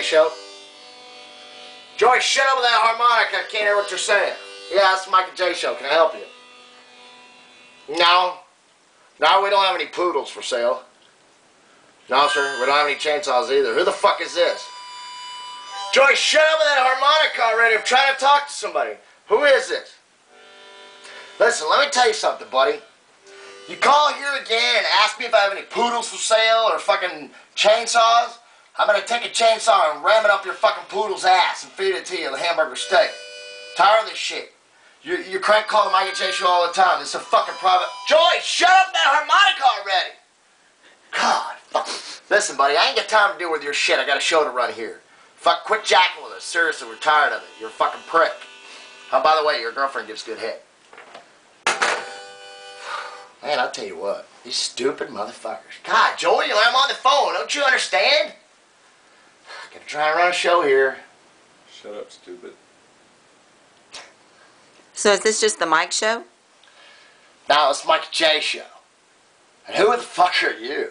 Jay Show? Joey, shut up with that harmonica. I can't hear what you're saying. Yeah, it's the Mike and Jay Show. Can I help you? No. No, we don't have any poodles for sale. No, sir. We don't have any chainsaws either. Who the fuck is this? Joey, shut up with that harmonica already. I'm trying to talk to somebody. Who is this? Listen, let me tell you something, buddy. You call here again and ask me if I have any poodles for sale or fucking chainsaws, I'm gonna take a chainsaw and ram it up your fucking poodle's ass and feed it to you, the hamburger steak. Tired of this shit. You crank call the Mike and Jay Show all the time. This is a fucking private... Joey, shut up with that harmonica already! God, fuck. Listen, buddy, I ain't got time to deal with your shit. I got a show to run here. Fuck, quit jacking with us. Seriously, we're tired of it. You're a fucking prick. Oh, by the way, your girlfriend gives good head. Man, I'll tell you what. These stupid motherfuckers. God, Joey, I'm on the phone. Don't you understand? Gotta try and run a show here. Shut up, stupid. So is this just the Mike Show? No, it's Mike and Jay Show. And who the fuck are you?